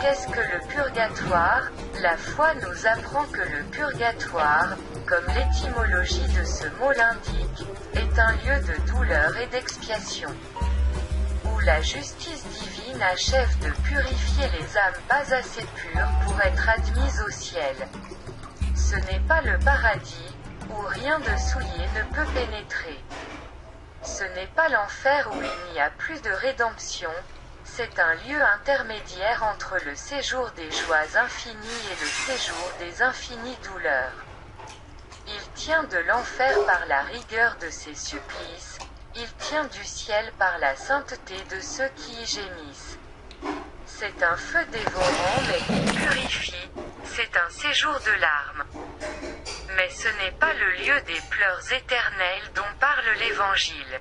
Qu'est-ce que le purgatoire? La foi nous apprend que le purgatoire, comme l'étymologie de ce mot l'indique, est un lieu de douleur et d'expiation, où la justice divine achève de purifier les âmes pas assez pures pour être admises au ciel. Ce n'est pas le paradis, où rien de souillé ne peut pénétrer. Ce n'est pas l'enfer où il n'y a plus de rédemption, c'est un lieu intermédiaire entre le séjour des joies infinies et le séjour des infinies douleurs. Il tient de l'enfer par la rigueur de ses supplices, il tient du ciel par la sainteté de ceux qui y gémissent. C'est un feu dévorant mais qui purifie, c'est un séjour de larmes. Mais ce n'est pas le lieu des pleurs éternels dont parle l'Évangile.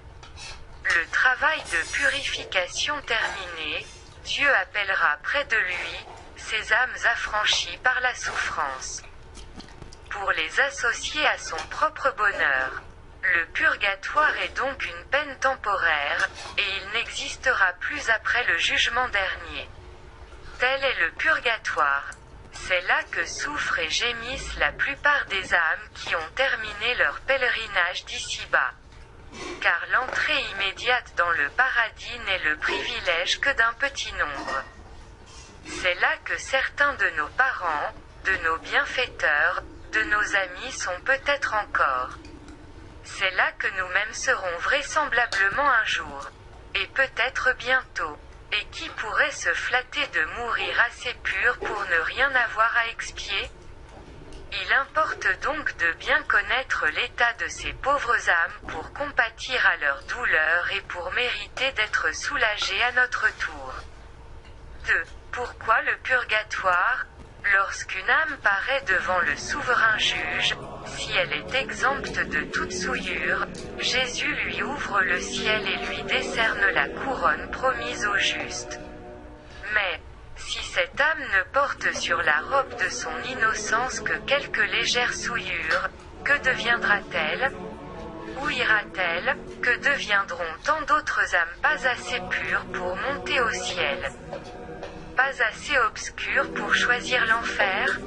Le travail de purification terminé, Dieu appellera près de lui ces âmes affranchies par la souffrance, pour les associer à son propre bonheur. Le purgatoire est donc une peine temporaire, et il n'existera plus après le jugement dernier. Tel est le purgatoire. C'est là que souffrent et gémissent la plupart des âmes qui ont terminé leur pèlerinage d'ici-bas. Car l'entrée immédiate dans le paradis n'est le privilège que d'un petit nombre. C'est là que certains de nos parents, de nos bienfaiteurs, de nos amis sont peut-être encore. C'est là que nous-mêmes serons vraisemblablement un jour. Et peut-être bientôt. Et qui pourrait se flatter de mourir assez pur pour ne rien avoir à expier? Il importe donc de bien connaître l'état de ces pauvres âmes pour compatir à leur douleur et pour mériter d'être soulagés à notre tour. 2. Pourquoi le purgatoire? Lorsqu'une âme paraît devant le souverain juge, si elle est exempte de toute souillure, Jésus lui ouvre le ciel et lui décerne la couronne promise aux justes. Mais, si cette âme ne porte sur la robe de son innocence que quelques légères souillures, que deviendra-t-elle? Où ira-t-elle? Que deviendront tant d'autres âmes pas assez pures pour monter au ciel? Pas assez obscures pour choisir l'enfer?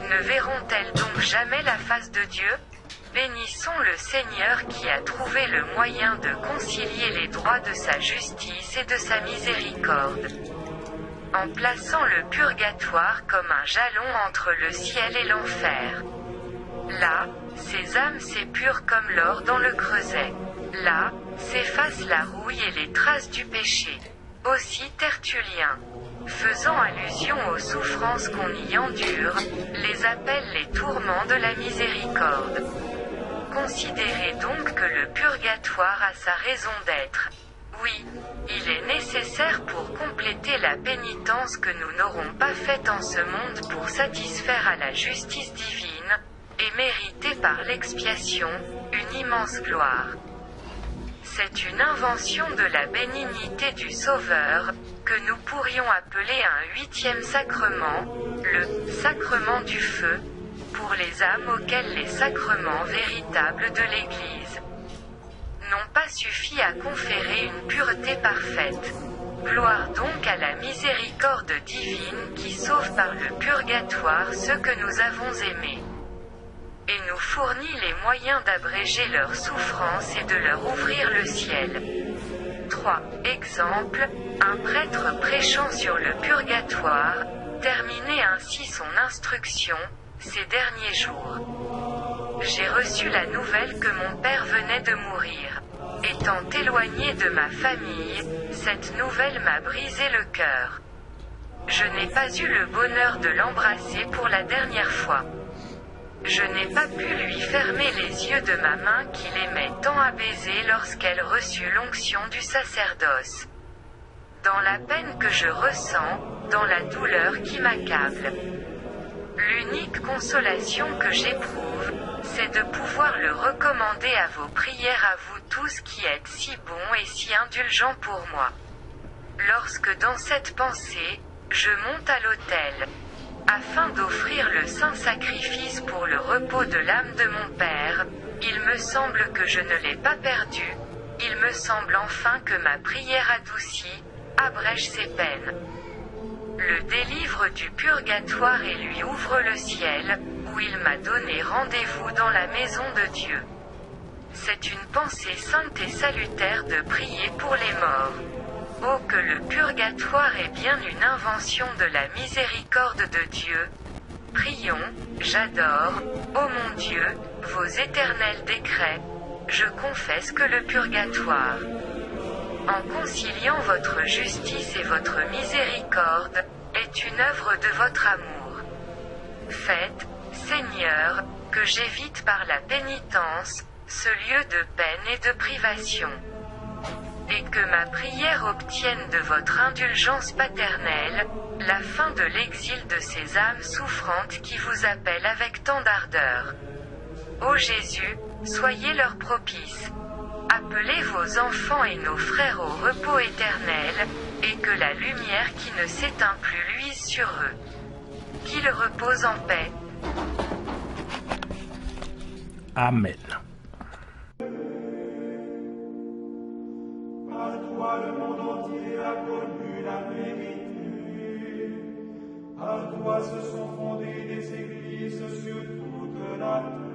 Ne verront-elles donc jamais la face de Dieu? Bénissons le Seigneur qui a trouvé le moyen de concilier les droits de sa justice et de sa miséricorde, en plaçant le purgatoire comme un jalon entre le ciel et l'enfer. Là, ces âmes s'épurent comme l'or dans le creuset. Là, s'effacent la rouille et les traces du péché. Aussi Tertullien, faisant allusion aux souffrances qu'on y endure, les appelle les tourments de la miséricorde. Considérez donc que le purgatoire a sa raison d'être. Oui, il est nécessaire pour compléter la pénitence que nous n'aurons pas faite en ce monde pour satisfaire à la justice divine, et mériter par l'expiation, une immense gloire. C'est une invention de la bénignité du Sauveur, que nous pourrions appeler un 8e sacrement, le « sacrement du feu », pour les âmes auxquelles les sacrements véritables de l'Église n'ont pas suffi à conférer une pureté parfaite. Gloire donc à la miséricorde divine qui sauve par le purgatoire ceux que nous avons aimés, et nous fournit les moyens d'abréger leurs souffrances et de leur ouvrir le ciel. 3. Exemple, un prêtre prêchant sur le purgatoire, terminait ainsi son instruction, ces derniers jours. J'ai reçu la nouvelle que mon père venait de mourir. Étant éloigné de ma famille, cette nouvelle m'a brisé le cœur. Je n'ai pas eu le bonheur de l'embrasser pour la dernière fois. Je n'ai pas pu lui fermer les yeux de ma main qu'il aimait tant à baiser lorsqu'elle reçut l'onction du sacerdoce. Dans la peine que je ressens, dans la douleur qui m'accable, l'unique consolation que j'éprouve, c'est de pouvoir le recommander à vos prières à vous tous qui êtes si bons et si indulgents pour moi. Lorsque dans cette pensée, je monte à l'autel, afin d'offrir le saint sacrifice pour le repos de l'âme de mon Père, il me semble que je ne l'ai pas perdu, il me semble enfin que ma prière adoucie, abrège ses peines. le délivre du purgatoire et lui ouvre le ciel, où il m'a donné rendez-vous dans la maison de Dieu. C'est une pensée sainte et salutaire de prier pour les morts. Oh, que le purgatoire est bien une invention de la miséricorde de Dieu. Prions, j'adore, ô mon Dieu, vos éternels décrets. Je confesse que le purgatoire, en conciliant votre justice et votre miséricorde, est une œuvre de votre amour. Faites, Seigneur, que j'évite par la pénitence, ce lieu de peine et de privation. Et que ma prière obtienne de votre indulgence paternelle, la fin de l'exil de ces âmes souffrantes qui vous appellent avec tant d'ardeur. Ô Jésus, soyez leur propice. Appelez vos enfants et nos frères au repos éternel, et que la lumière qui ne s'éteint plus luise sur eux. Qu'ils reposent en paix. Amen. Par toi, le monde entier a connu la vérité. Par toi se sont fondées des églises sur toute la terre.